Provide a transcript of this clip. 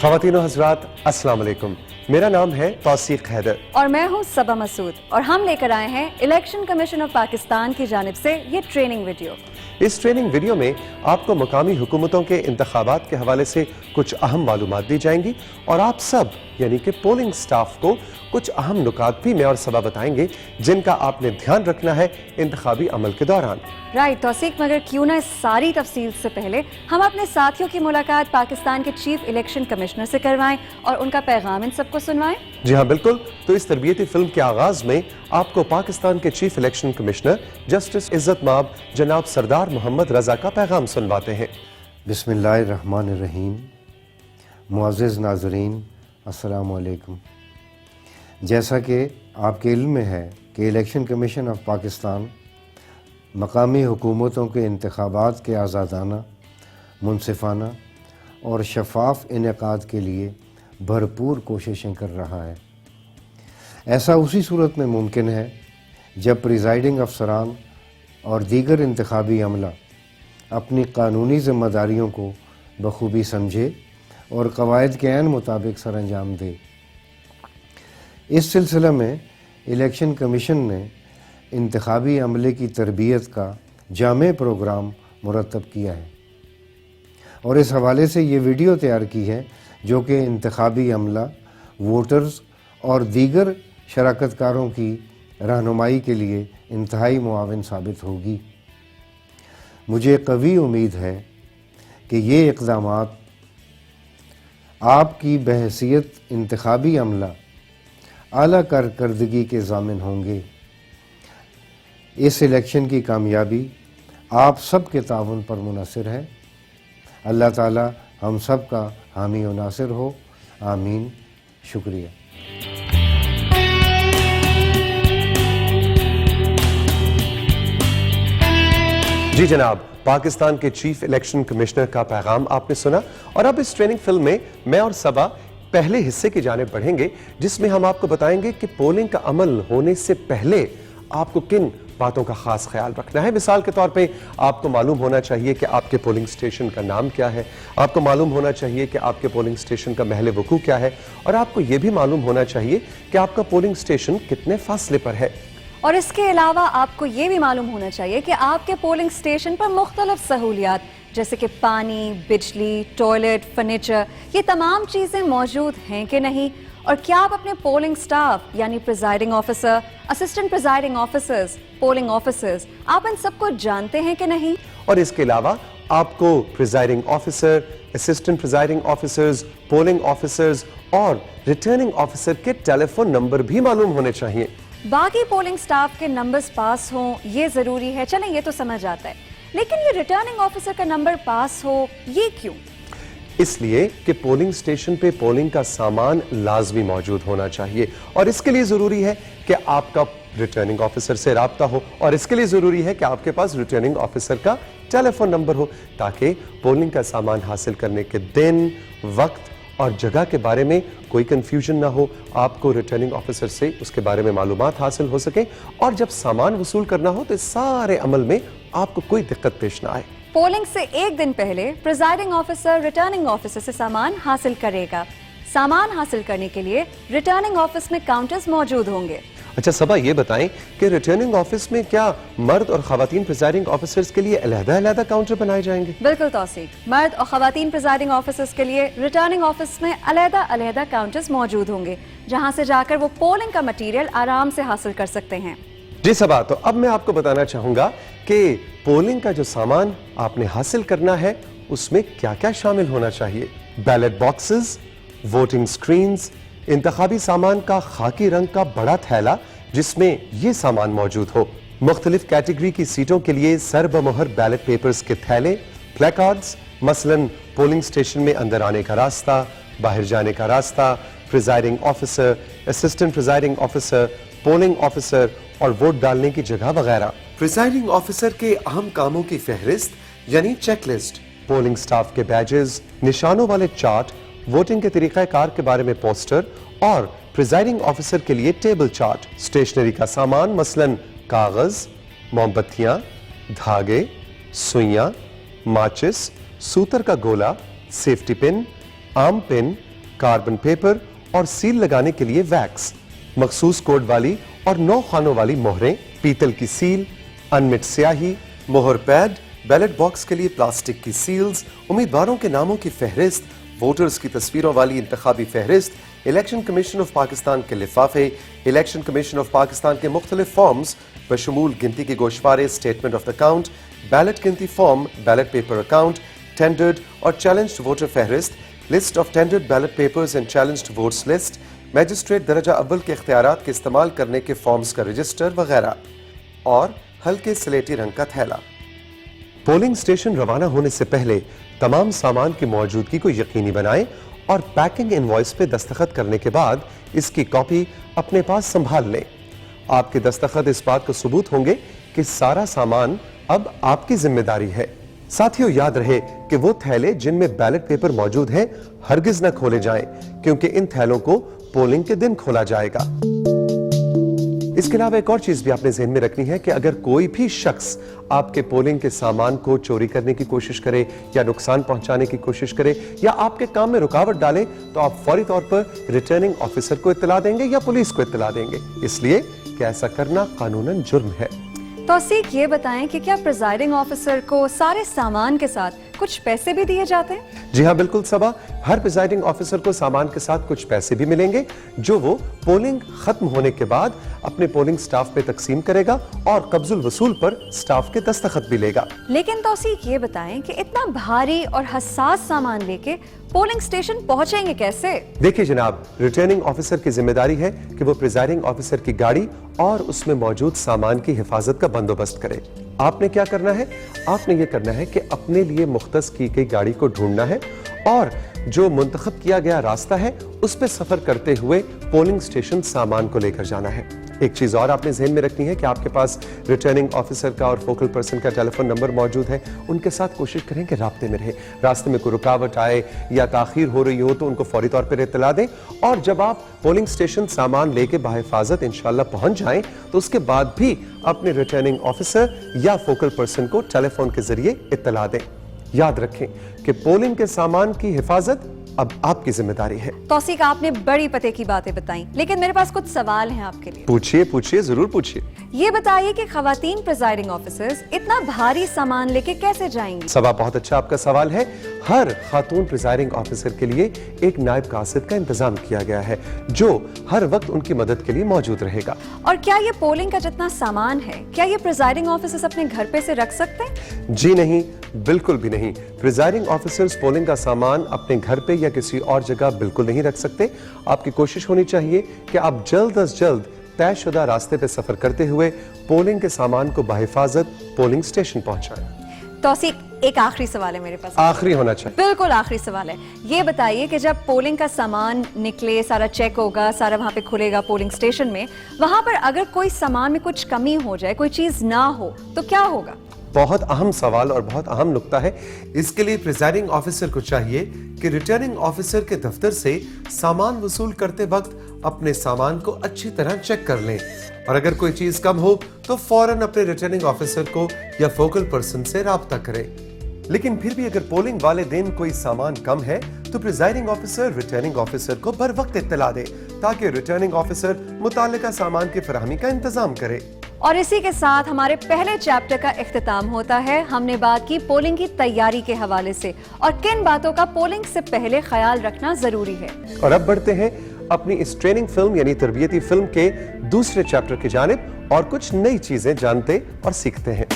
ख़वातीन व हज़रात, अस्सलाम वालेकुम। मेरा नाम है तौसीक हैदर और मैं हूँ सबा मसूद और हम लेकर आए हैं इलेक्शन कमीशन ऑफ पाकिस्तान की जानिब से ये ट्रेनिंग वीडियो। इस ट्रेनिंग वीडियो में आपको मकामी हुकूमतों के इंतखाबात के हवाले से कुछ अहम मालूमात दी जाएंगी और आप सब यानी कि पोलिंग स्टाफ को कुछ अहम नुकात भी मैं और सबा बताएंगे जिनका आपने ध्यान रखना है इंतखाबी अमल के दौरान। राइट तौसीक, मगर क्यों ना इस सारी तफसील से पहले हम अपने साथियों की मुलाकात पाकिस्तान के चीफ इलेक्शन कमिश्नर से करवाएं और उनका पैगाम इन सबको सुनवाएं। जी हाँ बिल्कुल, तो इस तरबियती फिल्म के आगाज में आपको पाकिस्तान के चीफ इलेक्शन कमिश्नर जस्टिस इज्जत माब जनाब सरदार मोहम्मद रजा का पैगाम सुनवाते हैं। बिस्मिल्लाहिर्रहमानिर्रहीम। मुअज़्ज़िज़ नाज़रीन, अस्सलामु अलैकुम। जैसा कि आपके इल्म में है कि इलेक्शन कमीशन ऑफ पाकिस्तान मकामी हुकूमतों के इंतखाबात के आज़ादाना, मुनसिफाना और शफ़ाफ इनेकाद के लिए भरपूर कोशिशें कर रहा है। ऐसा उसी सूरत में मुमकिन है जब प्रिज़ाइडिंग अफसरान और दीगर इंतखाबी अमला अपनी कानूनी ज़िम्मेदारियों को बखूबी समझे और क़वायद के ऐन मुताबिक सर अंजाम दे। इस सिलसिले में इलेक्शन कमीशन ने इंतखाबी अमले की तरबियत का जामे प्रोग्राम मुरतब किया है और इस हवाले से ये वीडियो तैयार की है जो कि इंतखाबी अमला, वोटर्स और दीगर शराकतकारों की रहनुमाई के लिए इंतहाई मुआविन साबित होगी। मुझे कवी उम्मीद है कि ये इक़दामात आपकी बहैसियत इंतखाबी अमला आला कारकर्दगी के ज़ामिन होंगे। इस इलेक्शन की कामयाबी आप सब के ताउन पर मुनहसर है। अल्लाह ताला हम सब का हामी व नासिर हो, आमीन। शुक्रिया। जी जनाब, पाकिस्तान के चीफ इलेक्शन कमिश्नर का पैगाम आपने सुना और अब इस ट्रेनिंग फिल्म में मैं और सबा पहले हिस्से की जानिब बढ़ेंगे जिसमें हम आपको बताएंगे कि पोलिंग का अमल होने से पहले आपको किन बातों का खास ख्याल रखना है। मिसाल के तौर पे आपको मालूम होना चाहिए कि आपके पोलिंग स्टेशन का नाम क्या है, आपको मालूम होना चाहिए कि आपके पोलिंग स्टेशन का महल वकूअ क्या है और आपको यह भी मालूम होना चाहिए कि आपका पोलिंग स्टेशन कितने फासले पर है। और इसके अलावा आपको ये भी मालूम होना चाहिए कि आपके पोलिंग स्टेशन पर मुख्तलिफ सहूलियात जैसे कि पानी, बिजली, टॉयलेट, फर्नीचर, ये तमाम चीज़ें मौजूद हैं कि नहीं, और क्या आप अपने पोलिंग स्टाफ यानी presiding officer, assistant presiding officers, polling officers, आप इन सबको जानते हैं कि नहीं। और इसके अलावा आपको presiding officer, assistant presiding officers, polling officers और रिटर्निंग ऑफिसर के टेलीफोन नंबर भी मालूम होने चाहिए। बाकी पोलिंग स्टाफ के नंबर्स पास हों ये ज़रूरी है, चलें ये तो समझ आता है, लेकिन ये रिटर्निंग ऑफिसर का नंबर पास हो ये क्यों? इसलिए कि पोलिंग स्टेशन पे पोलिंग का सामान लाजमी मौजूद होना चाहिए और इसके लिए ज़रूरी है कि आपका रिटर्निंग ऑफिसर से राब्ता हो और इसके लिए ज़रूरी है कि आपके पास रिटर्निंग ऑफिसर का टेलीफोन नंबर हो ताकि पोलिंग का सामान हासिल करने के दिन, वक्त और जगह के बारे में कोई कंफ्यूजन ना हो, आपको रिटर्निंग ऑफिसर से उसके बारे में मालूमात हासिल हो सके और जब सामान वसूल करना हो तो इस सारे अमल में आपको कोई दिक्कत पेश ना आए। पोलिंग से एक दिन पहले प्रिजाइडिंग ऑफिसर रिटर्निंग ऑफिसर से सामान हासिल करेगा। सामान हासिल करने के लिए रिटर्निंग ऑफिस में काउंटर्स मौजूद होंगे। अच्छा सबा, ये बताएं कि रिटर्निंग ऑफिस में क्या मर्द और खवातीन प्रिजाइडिंग ऑफिसर्स के लिए अलग-अलग काउंटर बनाए जाएंगे? बिल्कुल तौसीक, मर्द और खवातीन प्रिजाइडिंग ऑफिसर्स के लिए रिटर्निंग ऑफिस में अलग-अलग काउंटर्स मौजूद होंगे जहां से जाकर वो पोलिंग का मटीरियल आराम से हासिल कर सकते हैं। जी सबा, तो अब मैं आपको बताना चाहूंगा कि पोलिंग का जो सामान आपने हासिल करना है उसमें क्या क्या शामिल होना चाहिए। बैलेट बॉक्सेस, वोटिंग स्क्रीन्स, इंतखाबी सामान का खाकी रंग का बड़ा थैला जिसमें ये सामान मौजूद हो, मुख्तलिफ कैटेगरी की सीटों के लिए सर बमोहर बैलेट पेपर्स के थैले, प्लेकार्ड्स, मसलन पोलिंग स्टेशन में अंदर आने का रास्ता, बाहर जाने का रास्ता, presiding officer, assistant presiding officer, polling officer और वोट डालने की जगह वगैरह। प्रिजाइडिंग ऑफिसर के अहम कामों की फहरिस्त यानी चेकलिस्ट, पोलिंग स्टाफ के बैजेस, निशानों वाले चार्ट, वोटिंग के तरीक़ाकार के बारे में पोस्टर और प्रिजाइडिंग ऑफिसर के लिए टेबल चार्ट, स्टेशनरी का सामान मसलन कागज, मोमबत्तियां, धागे, सुइयां, माचिस, सूतर का गोला, सेफ्टी पिन, आम पिन, कार्बन पेपर और सील लगाने के लिए वैक्स, मखसूस कोड वाली और 9 खानों वाली मोहरें, पीतल की सील, अनमिट स्याही, मोहर पैड, बैलेट बॉक्स के लिए प्लास्टिक की सील्स, उम्मीदवारों के नामों की फहरिस्त, वोटर्स की तस्वीरों वाली इंतखाबी फहरिस्त, इलेक्शन कमीशन ऑफ पाकिस्तान के लिफाफे, इलेक्शन कमीशन ऑफ पाकिस्तान के मुख्तलिफ फॉर्म्स बशमूल गिनती के गोशवारे, statement of the count, ballot गिनती form, ballot paper account, tendered और चैलेंज्ड वोटर फहरिस्त, list of tendered ballot papers and challenged votes list, magistrate दर्जा अव्वल के इख्तियारात के इस्तेमाल करने के फॉर्म्स का रजिस्टर वगैरह और हल्के स्लेटी रंग का थैला। पोलिंग स्टेशन रवाना होने से पहले तमाम सामान की मौजूदगी को यकीनी बनाएं और पैकिंग इनवॉइस पे दस्तखत करने के बाद इसकी कॉपी अपने पास संभाल लें। आपके दस्तखत इस बात का सबूत होंगे कि सारा सामान अब आपकी जिम्मेदारी है। साथियों, याद रहे कि वो थैले जिनमें बैलेट पेपर मौजूद हैं हरगिज न खोले जाएं, क्योंकि इन थैलों को पोलिंग के दिन खोला जाएगा। इसके अलावा एक और चीज भी आपने ज़हन में रखनी है कि अगर कोई भी शख्स आपके पोलिंग के सामान को चोरी करने की कोशिश करे या नुकसान पहुंचाने की कोशिश करे या आपके काम में रुकावट डाले, तो आप फौरी तौर पर रिटर्निंग ऑफिसर को इत्तला देंगे या पुलिस को इत्तला देंगे, इसलिए कि ऐसा करना कानूनन जुर्म है। तौसीक, ये बताएं कि क्या प्रिजाइडिंग ऑफिसर को सारे सामान के साथ कुछ पैसे भी दिए जाते हैं? जी हाँ, बिल्कुल सबा, हर प्रिजाइडिंग ऑफिसर को सामान के साथ कुछ पैसे भी मिलेंगे जो वो पोलिंग खत्म होने के बाद अपने पोलिंग स्टाफ पे तकसीम करेगा और कब्जुल वसूल पर स्टाफ के दस्तखत भी लेगा। लेकिन तौसीक, ये बताएं कि इतना भारी और हसास सामान लेके पोलिंग स्टेशन पहुंचेंगे कैसे? देखिए जनाब, रिटर्निंग ऑफिसर की जिम्मेदारी है कि वो प्रिजाइडिंग ऑफिसर की गाड़ी और उसमें मौजूद सामान की हिफाजत का बंदोबस्त करे। आपने क्या करना है? आपने ये करना है कि अपने लिए मुख्तस की गई गाड़ी को ढूंढना है और जो मुंतखब किया गया रास्ता है उस पे सफर करते हुए पोलिंग स्टेशन सामान को लेकर जाना है। एक चीज और आपने ज़हन में रखनी है कि आपके पास रिटर्निंग ऑफिसर का और फोकल पर्सन का टेलीफोन नंबर मौजूद है। उनके साथ कोशिश करें कि राब्ते में रहे। रास्ते में कोई रुकावट आए या ताखीर हो रही हो तो उनको फौरी तौर पर इत्तला दें और जब आप पोलिंग स्टेशन सामान लेके बाहिफाजत इंशाल्लाह पहुंच जाएं तो उसके बाद भी अपने रिटर्निंग ऑफिसर या फोकल पर्सन को टेलीफोन के जरिए इत्तला दें। याद रखें कि पोलिंग के सामान की हिफाजत अब आपकी जिम्मेदारी है। तौसीक, आपने बड़ी पते की बातें बताई, लेकिन मेरे पास कुछ सवाल हैं आपके लिए। पूछिए पूछिए, जरूर पूछिए। ये बताइए कि खवातीन प्रिजाइडिंग ऑफिसर्स इतना भारी सामान लेके कैसे जाएंगी? सबा, बहुत अच्छा आपका सवाल है। हर खातून प्रिजाइडिंग ऑफिसर के लिए एक नायब कासिद का इंतजाम किया गया है जो हर वक्त उनकी मदद के लिए मौजूद रहेगा। और क्या ये पोलिंग का जितना सामान है, क्या ये प्रिजाइडिंग ऑफिसर्स अपने घर पे से रख सकते हैं? जी नहीं, बिल्कुल भी नहीं। प्रिजाइडिंग ऑफिसर्स पोलिंग का सामान अपने घर पे या किसी और जगह बिल्कुल नहीं रख सकते। आपकी कोशिश होनी चाहिए कि आप जल्द अज जल्द तयशुदा रास्ते पे सफर करते हुए पोलिंग के सामान को बाहिफाजत पोलिंग स्टेशन पहुंचाएं। तौसीक, एक आखिरी सवाल है मेरे पास। आखिरी होना चाहिए। बिल्कुल आखिरी सवाल है। ये बताइए कि जब पोलिंग का सामान निकले, सारा चेक होगा, सारा वहां पे खुलेगा पोलिंग स्टेशन में, वहां पर अगर कोई सामान में कुछ कमी हो जाए, कोई चीज ना हो, तो क्या होगा? बहुत अहम सवाल और बहुत अहम नुक्ता है। इसके लिए प्रिजाइडिंग ऑफिसर को चाहिए कि रिटर्निंग ऑफिसर के दफ्तर से सामान वसूल करते वक्त अपने सामान को अच्छी तरह चेक कर लें और अगर कोई चीज कम हो तो फौरन अपने रिटर्निंग ऑफिसर को या फोकल पर्सन से राब्ता करें। लेकिन फिर भी अगर पोलिंग वाले दिन कोई सामान कम है तो प्रिजाइडिंग ऑफिसर रिटर्निंग ऑफिसर को बर वक्त इत्तला दे ताकि रिटर्निंग ऑफिसर मुतालिका सामान की फराहमी का इंतजाम करे। और इसी के साथ हमारे पहले चैप्टर का इख्तिताम होता है। हमने बात की पोलिंग की तैयारी के हवाले से और किन बातों का पोलिंग से पहले ख्याल रखना जरूरी है। और अब बढ़ते हैं अपनी इस ट्रेनिंग फिल्म यानी तरबियती फिल्म के दूसरे चैप्टर की जानिब और कुछ नई चीजें जानते और सीखते हैं।